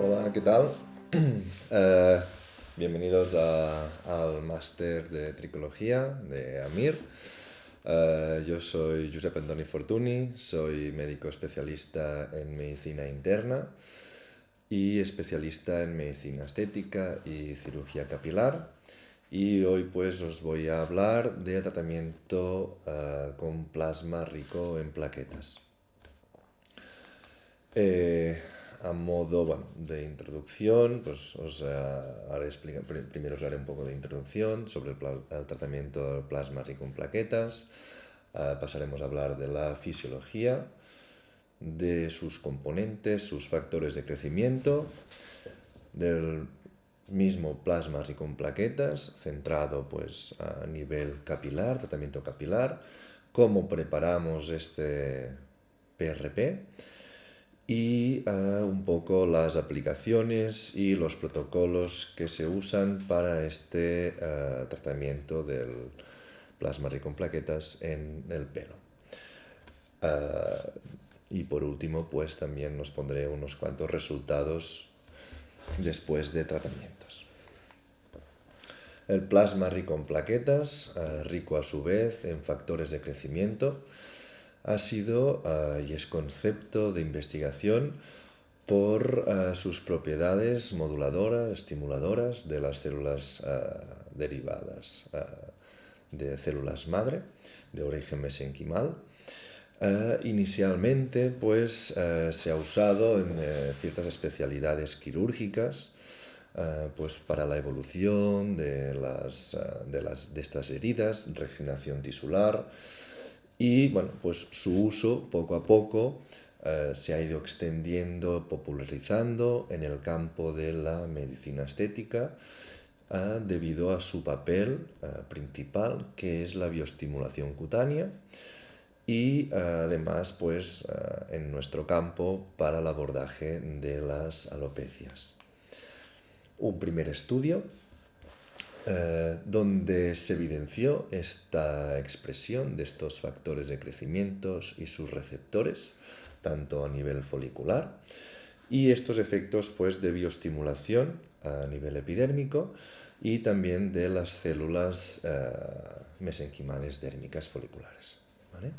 Hola, ¿qué tal? Eh, Bienvenidos al máster de tricología de AMIR. Yo soy Josep Antoni Fortuny, soy médico especialista en medicina interna y especialista en medicina estética y cirugía capilar. Y hoy pues os voy a hablar de tratamiento con plasma rico en plaquetas. A modo de introducción, pues primero os haré un poco de introducción sobre el tratamiento del plasma rico en plaquetas. Pasaremos a hablar de la fisiología, de sus componentes, sus factores de crecimiento, del mismo plasma rico en plaquetas, centrado pues a nivel capilar, tratamiento capilar, cómo preparamos este PRP y un poco las aplicaciones y los protocolos que se usan para este tratamiento del plasma rico en plaquetas en el pelo. Y por último, pues también os pondré unos cuantos resultados después de tratamientos. El plasma rico en plaquetas, rico a su vez en factores de crecimiento, ha sido y es concepto de investigación por sus propiedades moduladoras, estimuladoras de las células derivadas de células madre de origen mesenquimal. Inicialmente pues se ha usado en ciertas especialidades quirúrgicas pues para la evolución de estas heridas, regeneración tisular. Y bueno, pues su uso poco a poco se ha ido extendiendo, popularizando en el campo de la medicina estética debido a su papel principal, que es la bioestimulación cutánea y además pues en nuestro campo para el abordaje de las alopecias. Un primer estudio donde se evidenció esta expresión de estos factores de crecimiento y sus receptores, tanto a nivel folicular, y estos efectos pues, de bioestimulación a nivel epidérmico y también de las células mesenquimales dérmicas foliculares. ¿Vale?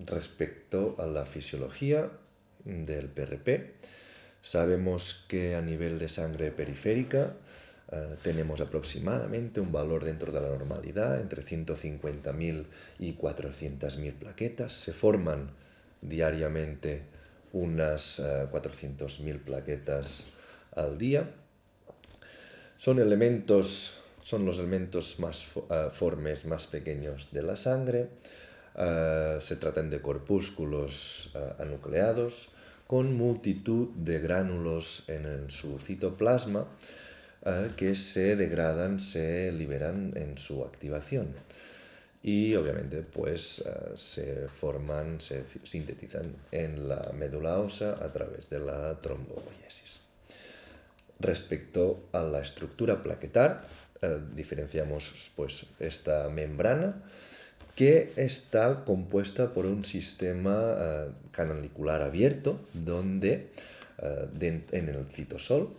Respecto a la fisiología del PRP, sabemos que a nivel de sangre periférica tenemos aproximadamente un valor dentro de la normalidad, entre 150.000 y 400.000 plaquetas. Se forman diariamente unas 400.000 plaquetas al día. Son los elementos más formes más pequeños de la sangre. Se tratan de corpúsculos anucleados con multitud de gránulos en su citoplasma que se degradan, se liberan en su activación y obviamente pues se sintetizan en la médula ósea a través de la trombopoiesis. Respecto a la estructura plaquetar, diferenciamos pues esta membrana que está compuesta por un sistema canalicular abierto donde en el citosol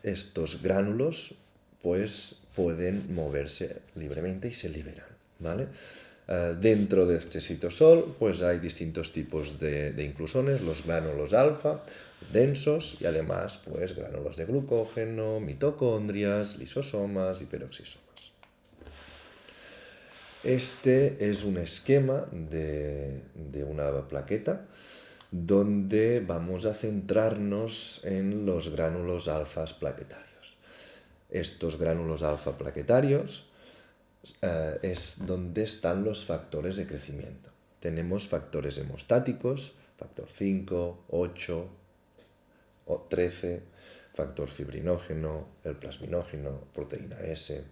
estos gránulos pues pueden moverse libremente y se liberan, ¿vale? Dentro de este citosol pues hay distintos tipos de inclusiones, los gránulos alfa, densos y además pues gránulos de glucógeno, mitocondrias, lisosomas y peroxisomas. Este es un esquema de una plaqueta donde vamos a centrarnos en los gránulos alfas plaquetarios. Estos gránulos alfa plaquetarios es donde están los factores de crecimiento. Tenemos factores hemostáticos, factor 5, 8, 13, factor fibrinógeno, el plasminógeno, proteína S,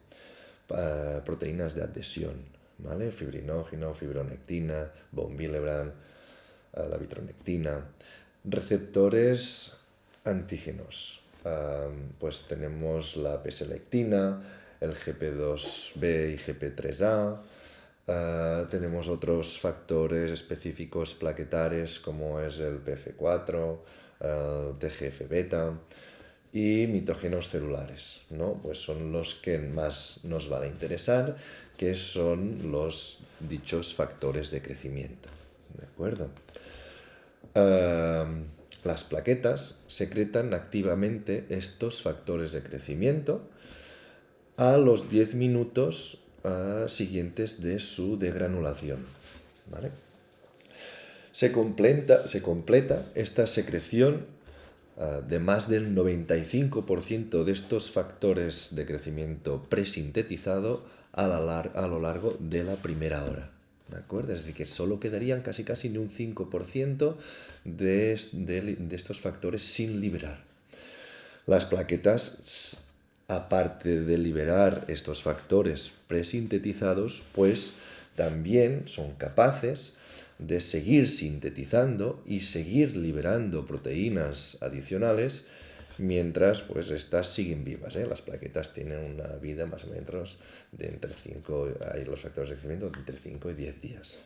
proteínas de adhesión, ¿vale? Fibrinógeno, fibronectina, von Willebrand, la vitronectina, receptores antígenos. Pues tenemos la P-selectina, el GP2B y GP3A, Tenemos otros factores específicos plaquetares como es el PF4, TGF-beta y mitogéneos celulares, ¿no? Pues son los que más nos van a interesar, que son los dichos factores de crecimiento, ¿de acuerdo? Las plaquetas secretan activamente estos factores de crecimiento a los 10 minutos siguientes de su degranulación, ¿vale? Se completa esta secreción de más del 95% de estos factores de crecimiento presintetizado a lo largo de la primera hora. ¿De acuerdo? Es decir, que solo quedarían casi ni un 5% de estos factores sin liberar. Las plaquetas, aparte de liberar estos factores presintetizados, pues también son capaces de seguir sintetizando y seguir liberando proteínas adicionales mientras pues estas siguen vivas, ¿eh? Las plaquetas tienen una vida más o menos de entre 5, hay los factores de crecimiento entre 5 y 10 días.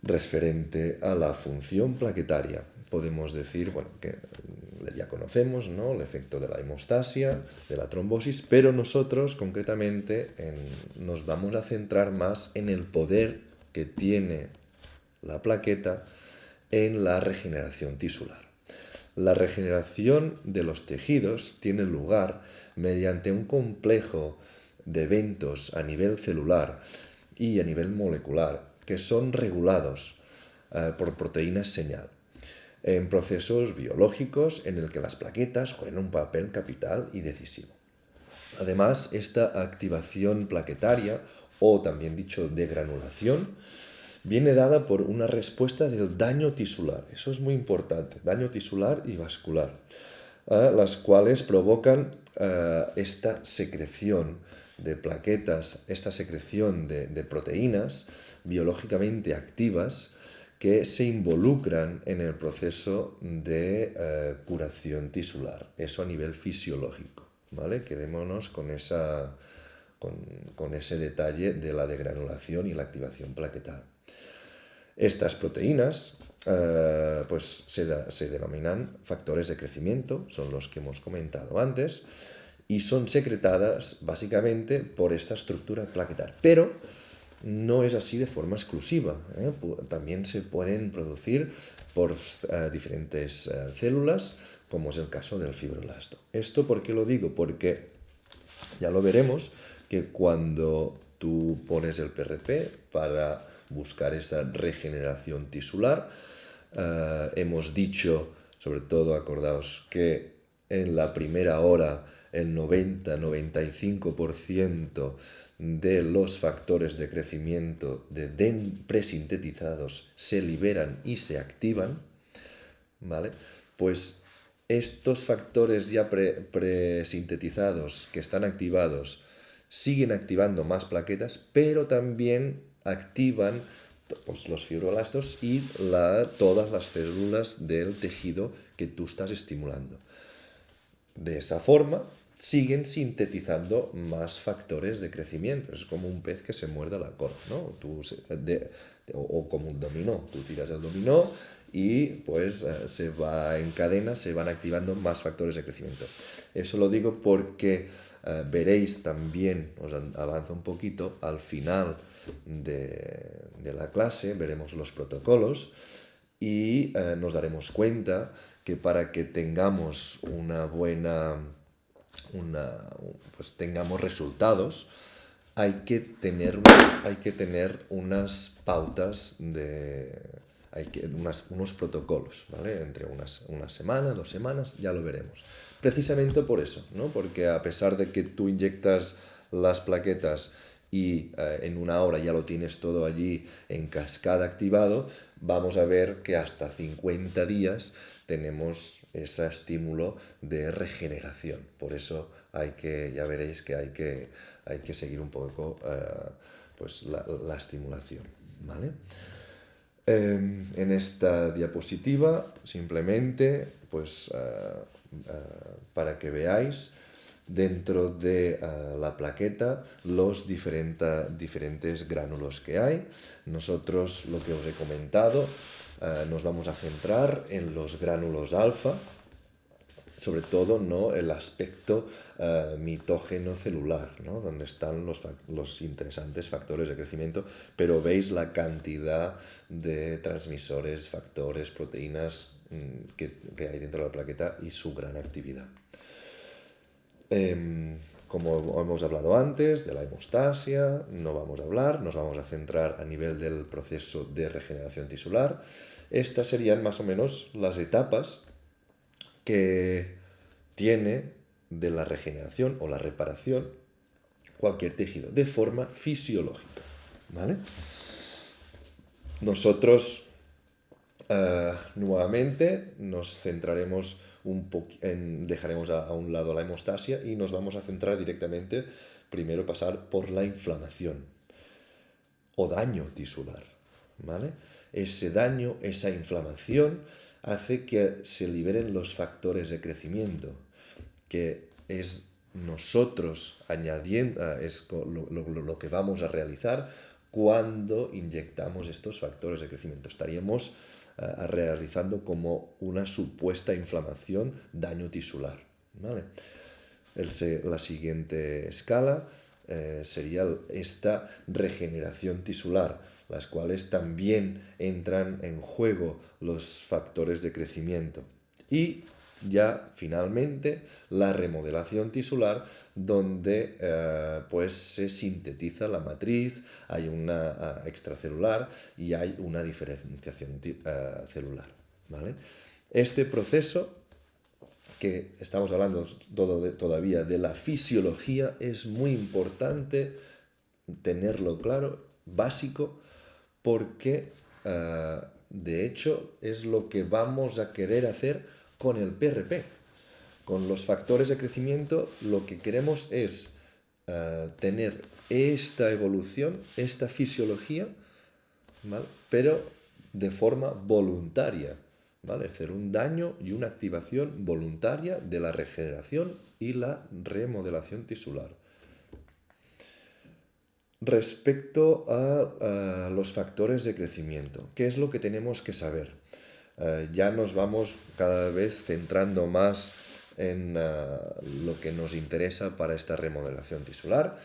Referente a la función plaquetaria, podemos decir, bueno, que ya conocemos, ¿no?, el efecto de la hemostasia, de la trombosis, pero nosotros concretamente nos vamos a centrar más en el poder que tiene la plaqueta en la regeneración tisular. La regeneración de los tejidos tiene lugar mediante un complejo de eventos a nivel celular y a nivel molecular que son regulados por proteínas señal en procesos biológicos en el que las plaquetas juegan un papel capital y decisivo. Además, esta activación plaquetaria, o también dicho degranulación, viene dada por una respuesta del daño tisular. Eso es muy importante, daño tisular y vascular, las cuales provocan esta secreción de plaquetas, esta secreción de proteínas biológicamente activas que se involucran en el proceso de curación tisular. Eso a nivel fisiológico, ¿vale? Quedémonos con ese detalle de la degranulación y la activación plaquetal. Estas proteínas pues se denominan factores de crecimiento, son los que hemos comentado antes, y son secretadas básicamente por esta estructura plaquetal. Pero no es así de forma exclusiva, ¿eh? También se pueden producir por diferentes células, como es el caso del fibroblasto. ¿Esto por qué lo digo? Porque ya lo veremos que cuando tú pones el PRP para buscar esa regeneración tisular, hemos dicho, sobre todo acordaos que en la primera hora el 90-95% de los factores de crecimiento presintetizados se liberan y se activan, ¿vale? Pues estos factores ya presintetizados que están activados siguen activando más plaquetas, pero también activan pues, los fibroblastos y todas las células del tejido que tú estás estimulando. De esa forma, siguen sintetizando más factores de crecimiento. Es como un pez que se muerde la cola, ¿no? O como un dominó. Tú tiras el dominó y pues se va en cadena, se van activando más factores de crecimiento. Eso lo digo porque veréis también, os avanzo un poquito, al final de la clase veremos los protocolos y nos daremos cuenta que para que tengamos pues tengamos resultados, hay que tener unas pautas unos protocolos, ¿vale? Entre una semana, 2 semanas, ya lo veremos. Precisamente por eso, ¿no? Porque a pesar de que tú inyectas las plaquetas y en una hora ya lo tienes todo allí en cascada activado, vamos a ver que hasta 50 días tenemos ese estímulo de regeneración. Por eso ya veréis que hay que seguir un poco pues la estimulación, ¿vale? En esta diapositiva, simplemente, pues para que veáis dentro de la plaqueta los diferentes gránulos que hay. Nosotros, lo que os he comentado, nos vamos a centrar en los gránulos alfa, sobre todo, ¿no?, el aspecto mitógeno celular, ¿no?, donde están los interesantes factores de crecimiento, pero veis la cantidad de transmisores, factores, proteínas que hay dentro de la plaqueta y su gran actividad. Como hemos hablado antes de la hemostasia, no vamos a hablar, nos vamos a centrar a nivel del proceso de regeneración tisular. Estas serían más o menos las etapas que tiene de la regeneración o la reparación cualquier tejido de forma fisiológica, ¿vale? Nosotros nuevamente nos centraremos dejaremos a un lado la hemostasia y nos vamos a centrar directamente, primero pasar por la inflamación o daño tisular, ¿vale? Ese daño, esa inflamación hace que se liberen los factores de crecimiento, que es nosotros añadiendo, es lo que vamos a realizar cuando inyectamos estos factores de crecimiento. Estaríamos realizando como una supuesta inflamación, daño tisular, ¿vale? La siguiente escala sería esta regeneración tisular, las cuales también entran en juego los factores de crecimiento. Y ya finalmente la remodelación tisular, donde pues se sintetiza la matriz, hay una extracelular y hay una diferenciación celular, ¿vale? Este proceso, que estamos hablando todavía de la fisiología, es muy importante tenerlo claro, básico, porque de hecho es lo que vamos a querer hacer con el PRP. Con los factores de crecimiento lo que queremos es tener esta evolución, esta fisiología, ¿vale?, pero de forma voluntaria, ¿vale? Hacer un daño y una activación voluntaria de la regeneración y la remodelación tisular. Respecto a los factores de crecimiento, ¿qué es lo que tenemos que saber? Ya nos vamos cada vez centrando más en lo que nos interesa para esta remodelación tisular.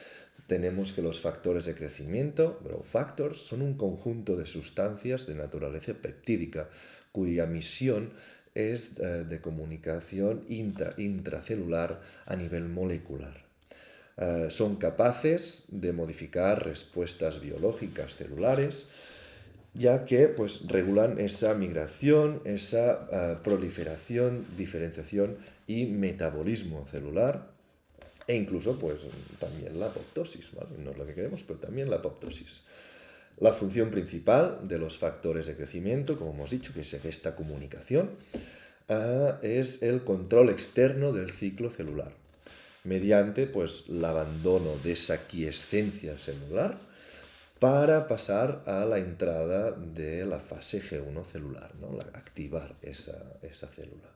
Tenemos que los factores de crecimiento, growth factors, son un conjunto de sustancias de naturaleza peptídica cuya misión es de comunicación intracelular a nivel molecular. Son capaces de modificar respuestas biológicas celulares, ya que pues, regulan esa migración, esa proliferación, diferenciación y metabolismo celular, e incluso pues, también la apoptosis, ¿vale? No es lo que queremos, pero también la apoptosis. La función principal de los factores de crecimiento, como hemos dicho, que es esta comunicación, es el control externo del ciclo celular, mediante pues, el abandono de esa quiescencia celular para pasar a la entrada de la fase G1 celular, ¿no?, activar esa célula.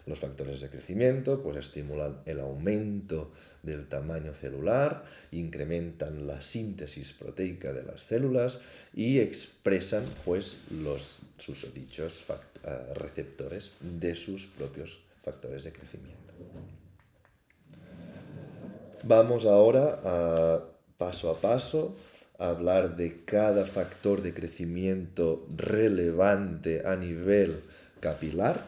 Los factores de crecimiento pues, estimulan el aumento del tamaño celular, incrementan la síntesis proteica de las células y expresan pues, los susodichos receptores de sus propios factores de crecimiento. Vamos ahora paso a paso a hablar de cada factor de crecimiento relevante a nivel capilar,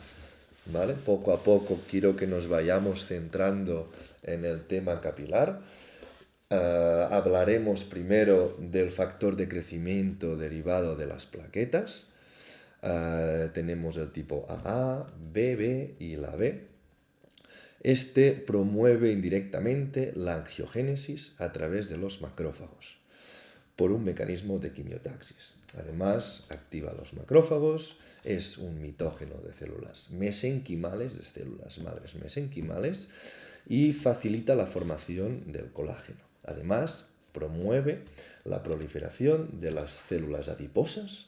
¿vale? Poco a poco quiero que nos vayamos centrando en el tema capilar. Hablaremos primero del factor de crecimiento derivado de las plaquetas. Tenemos el tipo AA, BB y la B. Este promueve indirectamente la angiogénesis a través de los macrófagos por un mecanismo de quimiotaxis. Además, activa los macrófagos, es un mitógeno de células mesenquimales, de células madres mesenquimales, y facilita la formación del colágeno. Además, promueve la proliferación de las células adiposas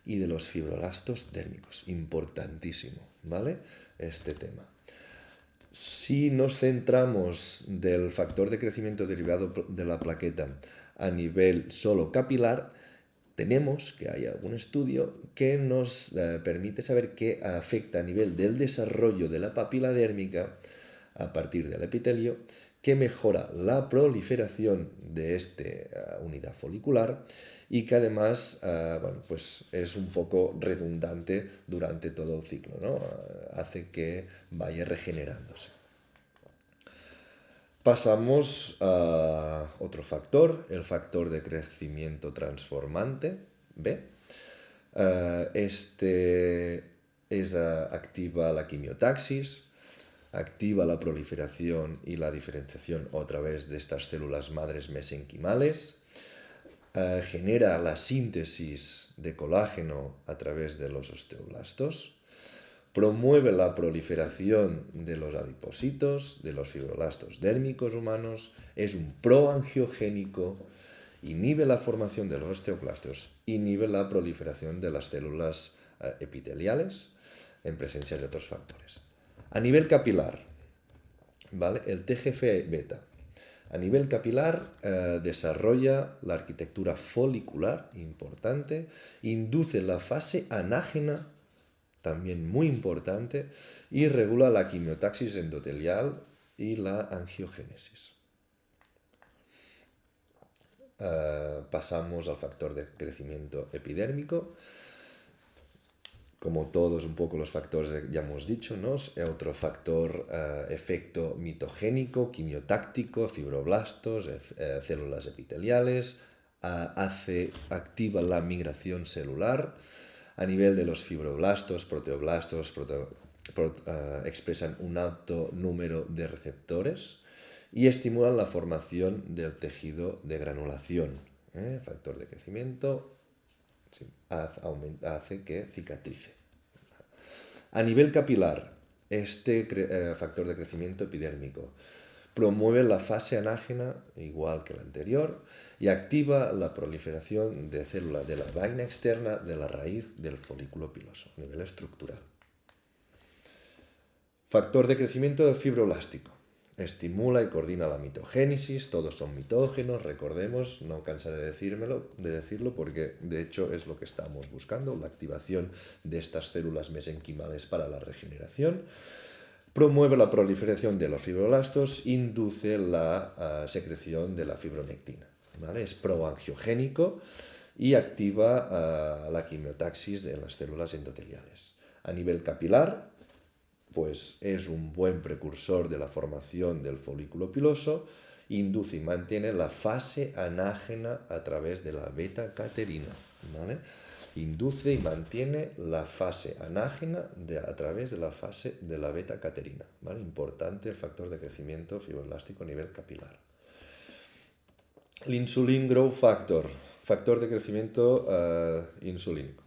y de los fibroblastos dérmicos. Importantísimo, ¿vale?, este tema. Si nos centramos del factor de crecimiento derivado de la plaqueta a nivel solo capilar, tenemos que hay algún estudio que nos permite saber que afecta a nivel del desarrollo de la papila dérmica a partir del epitelio, que mejora la proliferación de esta unidad folicular y que además bueno, pues es un poco redundante durante todo el ciclo, ¿no? Hace que vaya regenerándose. Pasamos a otro factor, el factor de crecimiento transformante, B. Activa la quimiotaxis, activa la proliferación y la diferenciación a través de estas células madres mesenquimales, genera la síntesis de colágeno a través de los osteoblastos, promueve la proliferación de los adipocitos, de los fibroblastos dérmicos humanos, es un proangiogénico, inhibe la formación de los osteoclastos, inhibe la proliferación de las células epiteliales en presencia de otros factores. A nivel capilar, ¿vale? El TGF-beta. A nivel capilar desarrolla la arquitectura folicular importante, induce la fase anágena, también muy importante, y regula la quimiotaxis endotelial y la angiogénesis. Pasamos al factor de crecimiento epidérmico. Como todos un poco los factores que ya hemos dicho, ¿no? Otro factor, efecto mitogénico, quimiotáctico, fibroblastos, células epiteliales, activa la migración celular. A nivel de los fibroblastos, proteoblastos, expresan un alto número de receptores y estimulan la formación del tejido de granulación. Factor de crecimiento sí, hace que cicatrice. A nivel capilar, factor de crecimiento epidérmico promueve la fase anágena, igual que la anterior, y activa la proliferación de células de la vaina externa de la raíz del folículo piloso, a nivel estructural. Factor de crecimiento fibroblástico. Estimula y coordina la mitogénesis, todos son mitógenos, recordemos, no cansaré de decirlo porque de hecho es lo que estamos buscando, la activación de estas células mesenquimales para la regeneración. Promueve la proliferación de los fibroblastos, induce la secreción de la fibronectina, ¿vale? Es proangiogénico y activa la quimiotaxis de las células endoteliales. A nivel capilar, pues es un buen precursor de la formación del folículo piloso, induce y mantiene la fase anágena a través de la beta-caterina, ¿vale? Induce y mantiene la fase anágena a través de la fase de la beta-caterina, ¿vale? Importante el factor de crecimiento fibroblástico a nivel capilar. El insulin growth factor, factor de crecimiento insulínico.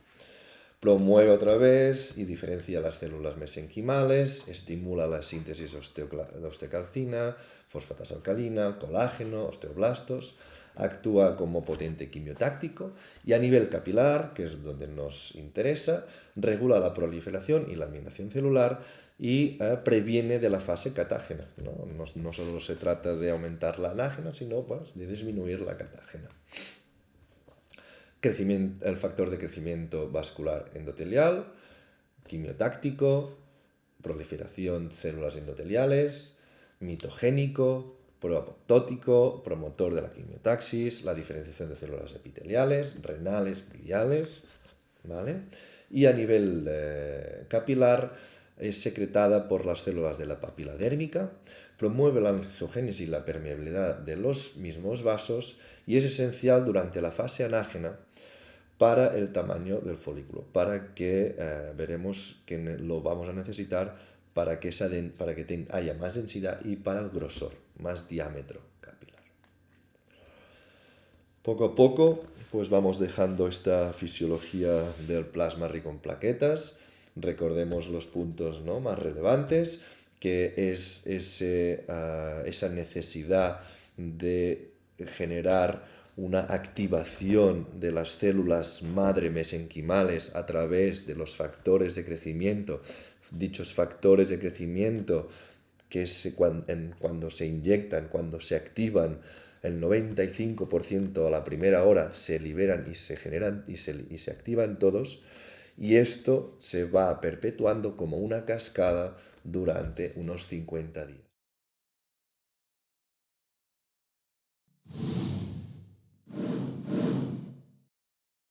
Promueve otra vez y diferencia las células mesenquimales, estimula la síntesis de osteocalcina, fosfatas alcalina, colágeno, osteoblastos, actúa como potente quimiotáctico y a nivel capilar, que es donde nos interesa, regula la proliferación y la migración celular y previene de la fase catágena. No solo se trata de aumentar la anágena, sino pues, de disminuir la catágena. El factor de crecimiento vascular endotelial, quimiotáctico, proliferación de células endoteliales, mitogénico, proapoptótico, promotor de la quimiotaxis, la diferenciación de células epiteliales, renales, gliales, ¿vale? Y a nivel capilar es secretada por las células de la papila dérmica, promueve la angiogénesis y la permeabilidad de los mismos vasos y es esencial durante la fase anágena para el tamaño del folículo, para que veremos que lo vamos a necesitar para que haya más densidad y para el grosor, más diámetro capilar. Poco a poco pues vamos dejando esta fisiología del plasma rico en plaquetas. Recordemos los puntos, ¿no?, más relevantes, que es esa necesidad de generar una activación de las células madre mesenquimales a través de los factores de crecimiento, dichos factores de crecimiento que cuando se inyectan, cuando se activan el 95% a la primera hora, se liberan y se generan y se activan todos, y esto se va perpetuando como una cascada durante unos 50 días.